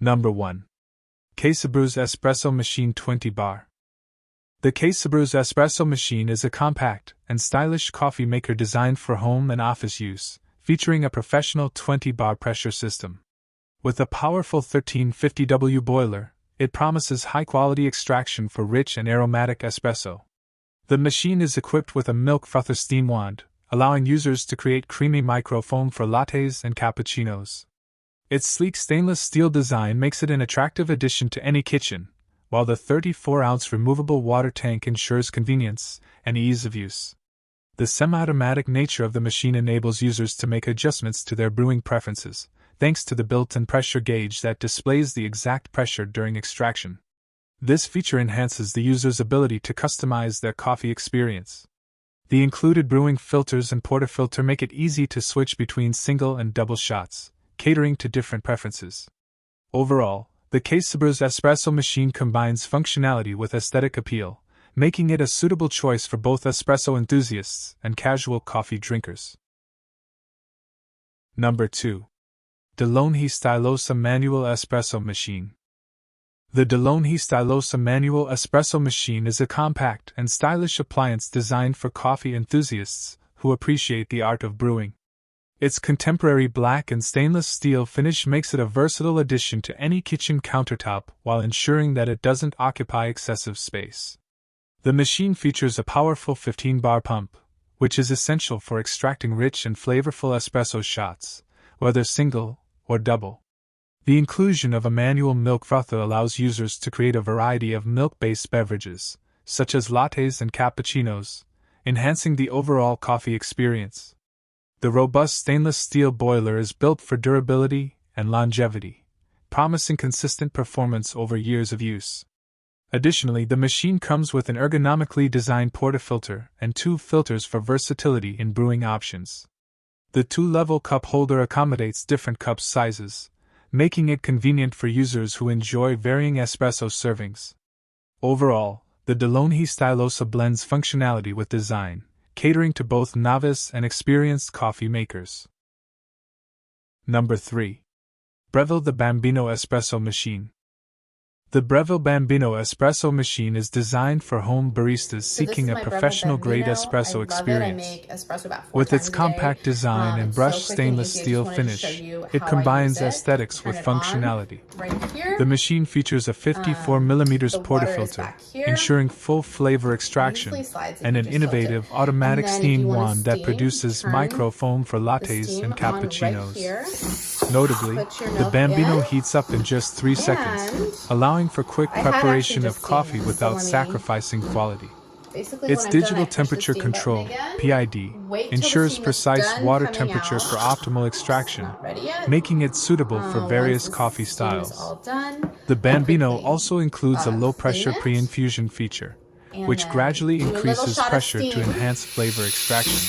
Number 1. Espresso Espresso Machine 20 Bar. The Espresso Espresso Machine is a compact and stylish coffee maker designed for home and office use, featuring a professional 20-bar pressure system. With a powerful 1350W boiler, it promises high-quality extraction for rich and aromatic espresso. The machine is equipped with a milk frother steam wand, allowing users to create creamy microfoam for lattes and cappuccinos. Its sleek stainless steel design makes it an attractive addition to any kitchen, while the 34-ounce removable water tank ensures convenience and ease of use. The semi-automatic nature of the machine enables users to make adjustments to their brewing preferences, thanks to the built-in pressure gauge that displays the exact pressure during extraction. This feature enhances the user's ability to customize their coffee experience. The included brewing filters and portafilter make it easy to switch between single and double shots, catering to different preferences. Overall, the Espresso Espresso Machine combines functionality with aesthetic appeal, making it a suitable choice for both espresso enthusiasts and casual coffee drinkers. Number 2. DeLonghi Stylosa Manual Espresso Machine. The DeLonghi Stylosa Manual Espresso Machine is a compact and stylish appliance designed for coffee enthusiasts who appreciate the art of brewing. Its contemporary black and stainless steel finish makes it a versatile addition to any kitchen countertop while ensuring that it doesn't occupy excessive space. The machine features a powerful 15-bar pump, which is essential for extracting rich and flavorful espresso shots, whether single or double. The inclusion of a manual milk frother allows users to create a variety of milk-based beverages, such as lattes and cappuccinos, enhancing the overall coffee experience. The robust stainless steel boiler is built for durability and longevity, promising consistent performance over years of use. Additionally, the machine comes with an ergonomically designed portafilter and 2 filters for versatility in brewing options. The 2-level cup holder accommodates different cup sizes, making it convenient for users who enjoy varying espresso servings. Overall, the DeLonghi Stylosa blends functionality with design, catering to both novice and experienced coffee makers. Number 3. Breville the Bambino Espresso Machine. The Breville Bambino Espresso Machine is designed for home baristas seeking a professional-grade espresso experience. With its compact design and brushed stainless steel finish, it combines aesthetics with functionality. The machine features a 54mm portafilter, ensuring full flavor extraction, and an innovative automatic steam wand that produces microfoam for lattes and cappuccinos. Notably, the Bambino heats up in just 3 seconds, allowing for quick preparation of coffee without sacrificing quality. Its digital temperature control (PID) ensures precise water temperature for optimal extraction, making it suitable for various coffee styles. The Bambino also includes a low-pressure pre-infusion feature, which gradually increases pressure to enhance flavor extraction.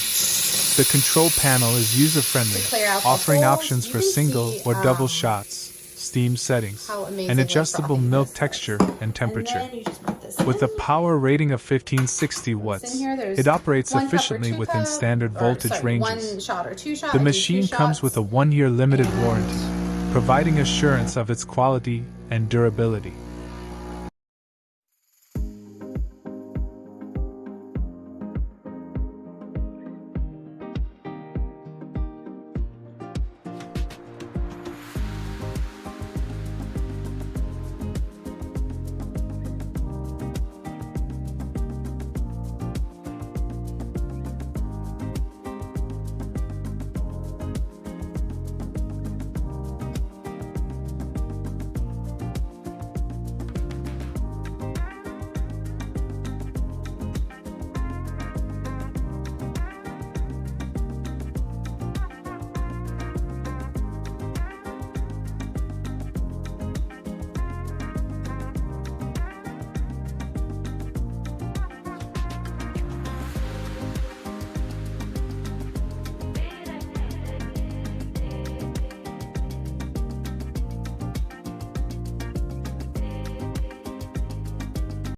The control panel is user-friendly, offering options for single or double shots, steam settings, and adjustable milk texture and temperature. With a power rating of 1560 watts, it operates efficiently within standard voltage ranges. The machine comes with a 1-year limited warranty, providing assurance of its quality and durability.